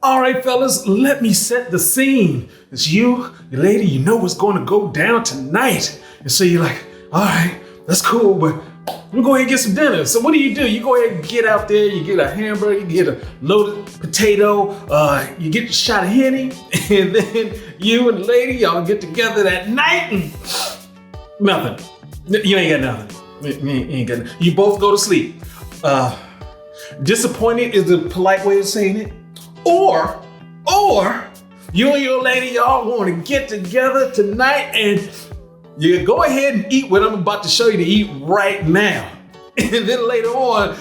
All right, fellas, let me set the scene. It's you, your lady, you know what's going to go down tonight. And so you're like, all right, that's cool, but we'll go ahead and get some dinner. So what do? You go ahead and get out there, you get a hamburger, you get a loaded potato, you get a shot of Henny, and then you and the lady, y'all get together that night and nothing. You ain't got nothing. You ain't got nothing. You both go to sleep. Disappointed is the polite way of saying it. Or you and your lady, y'all want to get together tonight and you go ahead and eat what I'm about to show you to eat right now. And then later on,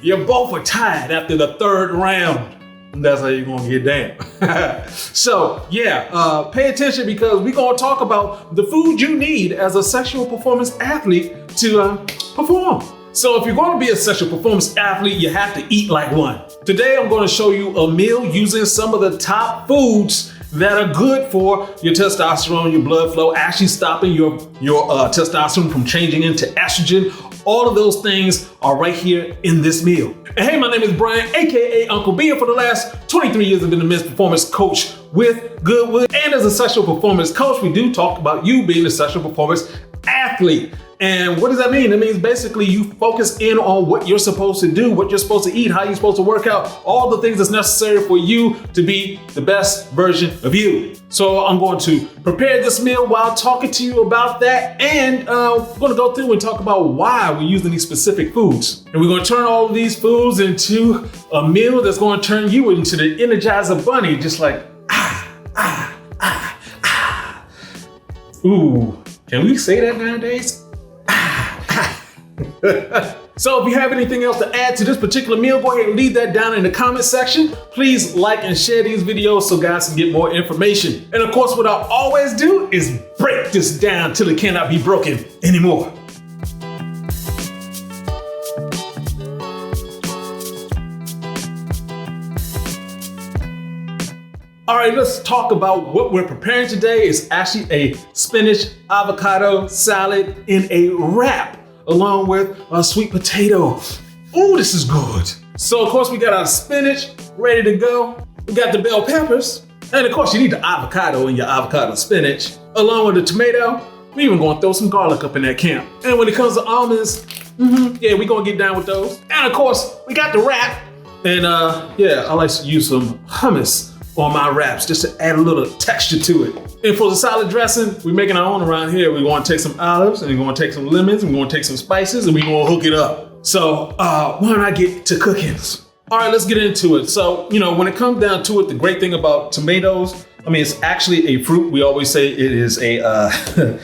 you both are tired after the third round. And that's how you're gonna get down. So yeah, pay attention because we're gonna talk about the food you need as a sexual performance athlete to perform. So if you're going to be a sexual performance athlete, you have to eat like one. Today, I'm going to show you a meal using some of the top foods that are good for your testosterone, your blood flow, actually stopping your testosterone from changing into estrogen. All of those things are right here in this meal. And hey, my name is Brian, AKA Uncle B. And for the last 23 years, I've been a men's performance coach with Goodwood. And as a sexual performance coach, we do talk about you being a sexual performance athlete. And what does that mean? It means basically you focus in on what you're supposed to do, what you're supposed to eat, how you're supposed to work out, all the things that's necessary for you to be the best version of you. So I'm going to prepare this meal while talking to you about that. And we're going to go through and talk about why we're using these specific foods. And we're going to turn all of these foods into a meal that's going to turn you into the Energizer Bunny, just like, Ooh, can we say that nowadays? So if you have anything else to add to this particular meal, go ahead and leave that down in the comment section. Please like and share these videos so guys can get more information. And of course, what I always do is break this down till it cannot be broken anymore. All right, let's talk about what we're preparing today. It's actually a spinach avocado salad in a wrap, along with a sweet potato. Ooh, this is good. So of course we got our spinach ready to go. We got the bell peppers. And of course you need the avocado in your avocado spinach, along with the tomato. We even gonna throw some garlic up in that camp. And when it comes to almonds, yeah, we gonna get down with those. And of course, we got the wrap. And yeah, I like to use some hummus on my wraps just to add a little texture to it. And for the salad dressing, we're making our own around here. We're gonna take some olives and we're gonna take some lemons and we're gonna take some spices and we're gonna hook it up. So why don't I get to cookings? All right, let's get into it. So, you know, when it comes down to it, the great thing about tomatoes, I mean, it's actually a fruit. We always say it is a,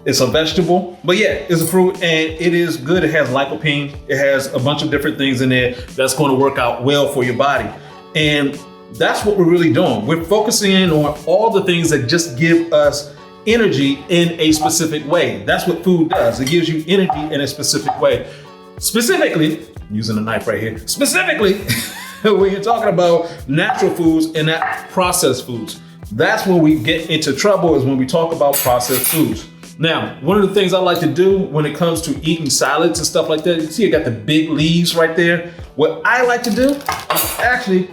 it's a vegetable, but yeah, it's a fruit and it is good. It has lycopene. It has a bunch of different things in there that's gonna work out well for your body. And that's what we're really doing. We're focusing in on all the things that just give us energy in a specific way. That's what food does. It gives you energy in a specific way. Specifically, I'm using a knife right here. Specifically, when you're talking about natural foods and not processed foods, that's when we get into trouble, is when we talk about processed foods. Now, one of the things I like to do when it comes to eating salads and stuff like that, you see I got the big leaves right there. What I like to do is actually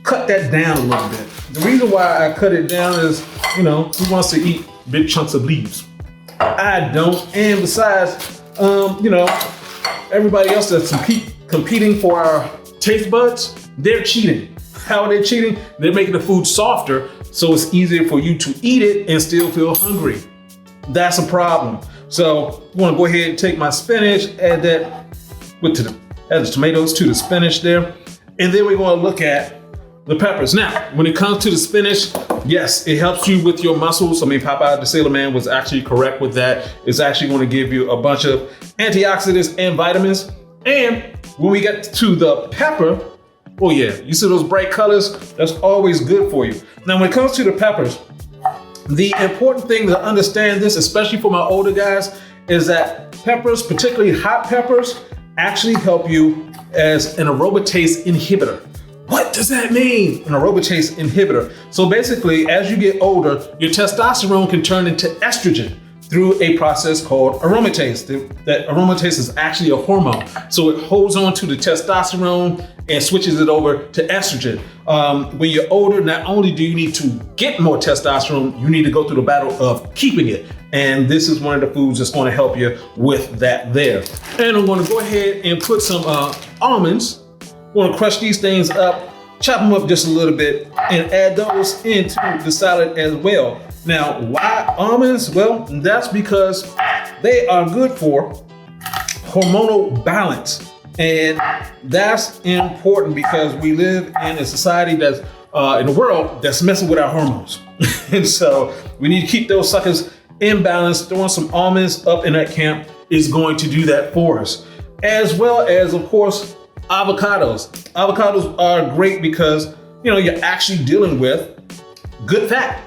cut that down a little bit. The reason why I cut it down is, you know, who wants to eat big chunks of leaves? I don't. And besides, you know, everybody else that's competing for our taste buds, they're cheating. How are they cheating? They're making the food softer so it's easier for you to eat it and still feel hungry. That's a problem. So I'm gonna go ahead and take my spinach, add that add the tomatoes to the spinach there. And then we're gonna look at the peppers. Now, when it comes to the spinach, yes, it helps you with your muscles. I mean, Popeye the Sailor Man was actually correct with that. It's actually going to give you a bunch of antioxidants and vitamins. And when we get to the pepper, oh yeah, you see those bright colors? That's always good for you. Now, when it comes to the peppers, the important thing to understand this, especially for my older guys, is that peppers, particularly hot peppers, actually help you as an aromatase inhibitor. What does that mean? An aromatase inhibitor. So basically, as you get older, your testosterone can turn into estrogen. through a process called aromatase. That aromatase is actually a hormone. So it holds on to the testosterone and switches it over to estrogen. When you're older, not only do you need to get more testosterone, you need to go through the battle of keeping it. And this is one of the foods that's going to help you with that there. And I'm going to go ahead and put some almonds. I'm going to crush these things up, chop them up just a little bit, and add those into the salad as well. Now, why almonds? Well, that's because they are good for hormonal balance. And that's important because we live in a society that's in a world that's messing with our hormones. And so we need to keep those suckers in balance. Throwing some almonds up in that camp is going to do that for us. As well as, of course, avocados. Avocados are great because, you're actually dealing with good fat.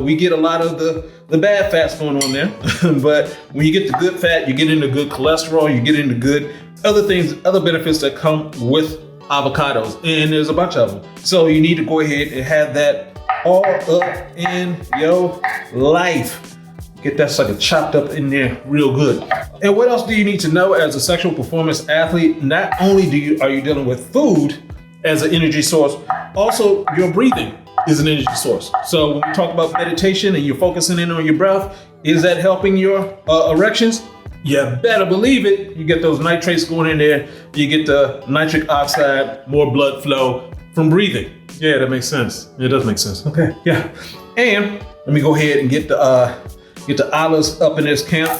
We get a lot of the bad fats going on there, but when you get the good fat, you get into good cholesterol, you get into good other things, other benefits that come with avocados, and there's a bunch of them. So you need to go ahead and have that all up in your life. Get that sucker chopped up in there real good. And what else do you need to know as a sexual performance athlete? Not only are you dealing with food as an energy source, also your breathing is an energy source. So when we talk about meditation and you're focusing in on your breath, is that helping your erections? You better believe it. You get those nitrates going in there. You get the nitric oxide, more blood flow from breathing. Yeah, that makes sense. It does make sense. Okay, yeah. And let me go ahead and get the olives up in this camp.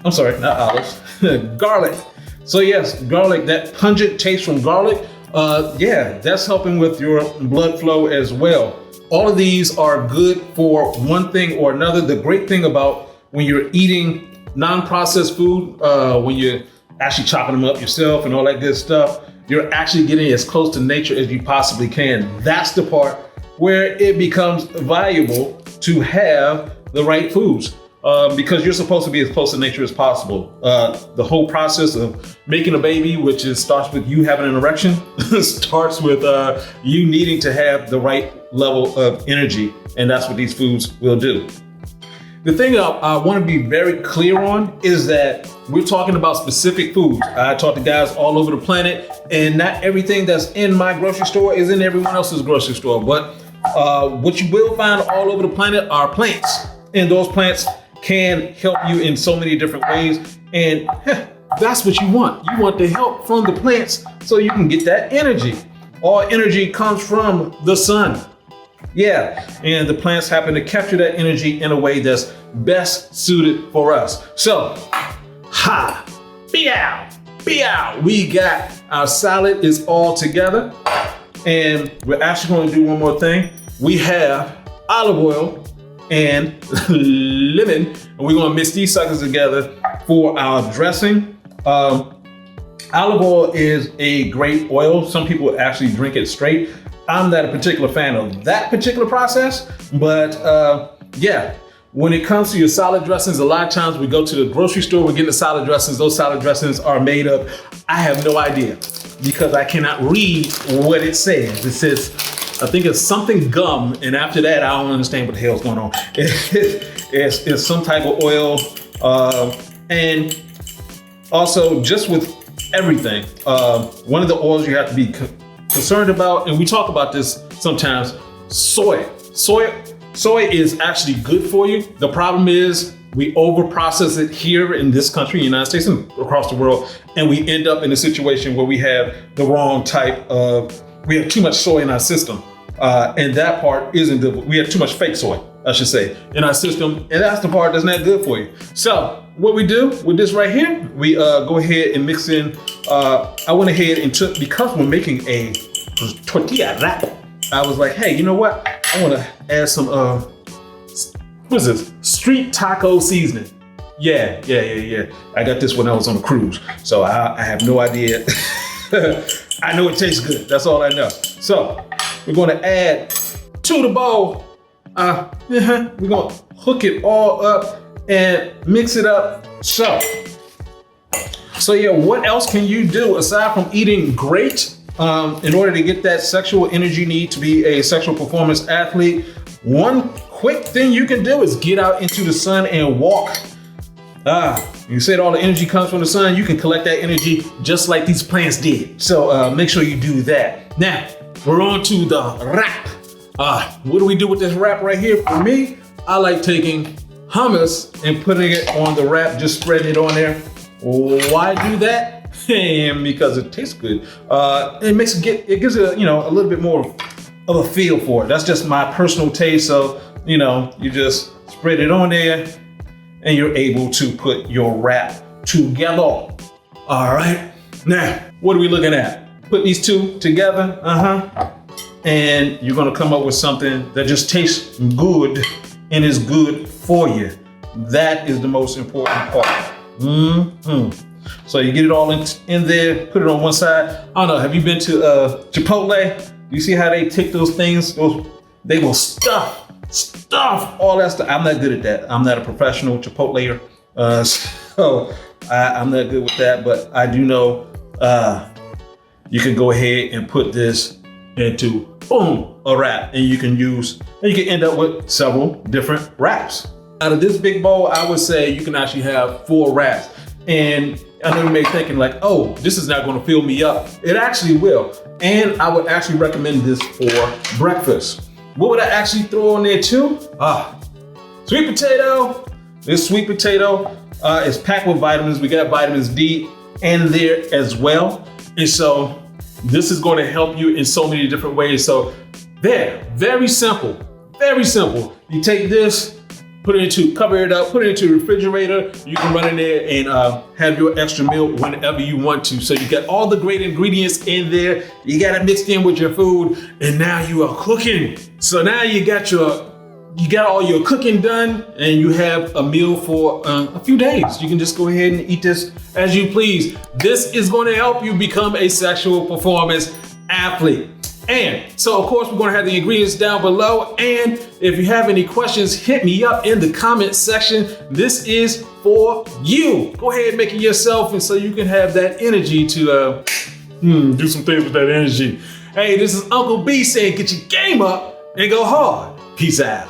I'm sorry, not olives, garlic. So yes, garlic, that pungent taste from garlic, that's helping with your blood flow as well. All of these are good for one thing or another. The great thing about when you're eating non-processed food, when you're actually chopping them up yourself and all that good stuff, you're actually getting as close to nature as you possibly can. That's the part where it becomes valuable to have the right foods. Because you're supposed to be as close to nature as possible. The whole process of making a baby, which starts with you having an erection, starts with you needing to have the right level of energy, and that's what these foods will do. The thing I want to be very clear on is that we're talking about specific foods. I talk to guys all over the planet, and not everything that's in my grocery store is in everyone else's grocery store. But what you will find all over the planet are plants, and those plants can help you in so many different ways. And that's what you want. You want the help from the plants so you can get that energy. All energy comes from the sun. Yeah, and the plants happen to capture that energy in a way that's best suited for us. So, be out. We got our salad is all together. And we're actually going to do one more thing. We have olive oil and lemon, and we're gonna mix these suckers together for our dressing. Olive oil is a great oil. Some people actually drink it straight. I'm not a particular fan of that particular process, but when it comes to your salad dressings, a lot of times we go to the grocery store, we're getting the salad dressings. Those salad dressings are made of, I have no idea, because I cannot read what it says. It says, I think it's something gum, and after that, I don't understand what the hell's going on. It's some type of oil, and also just with everything, one of the oils you have to be concerned about, and we talk about this sometimes, soy. Soy is actually good for you. The problem is we over-process it here in this country, United States, and across the world, and we end up in a situation where we have the wrong type of, we have too much soy in our system. And that part isn't good. We have too much fake soy, I should say, in our system. And that's the part that's not good for you. So what we do with this right here, we go ahead and mix in, I went ahead and took, because we're making a tortilla wrap, I was like, hey, you know what? I want to add some, what is this? Street taco seasoning. Yeah. I got this when I was on a cruise. So I have no idea. I know it tastes good. That's all I know. So we're going to add to the bowl. We're going to hook it all up and mix it up. So yeah, what else can you do aside from eating great in order to get that sexual energy need to be a sexual performance athlete? one quick thing you can do is get out into the sun and walk. You said all the energy comes from the sun. You can collect that energy just like these plants did. So make sure you do that. Now, we're on to the wrap. What do we do with this wrap right here? For me, I like taking hummus and putting it on the wrap, just spreading it on there. Why do that? And because it tastes good. It gives it a little bit more of a feel for it. That's just my personal taste. So, you just spread it on there and you're able to put your wrap together. All right. Now, what are we looking at? Put these two together. And you're gonna come up with something that just tastes good and is good for you. That is the most important part. So you get it all in there, put it on one side. I don't know, have you been to Chipotle? You see how they take those things, they will stuff all that stuff. I'm not good at that. I'm not a professional Chipotler, so I'm not good with that, but I do know you can go ahead and put this into a wrap, and you can end up with several different wraps. Out of this big bowl, I would say you can actually have 4 wraps. And I know you may be thinking like, oh, this is not gonna fill me up. It actually will. And I would actually recommend this for breakfast. What would I actually throw on there too? Sweet potato. This sweet potato is packed with vitamins. We got vitamins D in there as well. And so this is going to help you in so many different ways. So there, very simple, very simple. You take this, cover it up, put it into the refrigerator. You can run in there and have your extra meal whenever you want to. So you got all the great ingredients in there. You got it mixed in with your food, and now you are cooking. So now you got all your cooking done, and you have a meal for a few days. You can just go ahead and eat this as you please. This is going to help you become a sexual performance athlete. And so, of course, we're going to have the ingredients down below. And if you have any questions, hit me up in the comment section. This is for you. Go ahead and make it yourself, and so you can have that energy to do some things with that energy. Hey, this is Uncle B saying, get your game up and go hard. Peace out.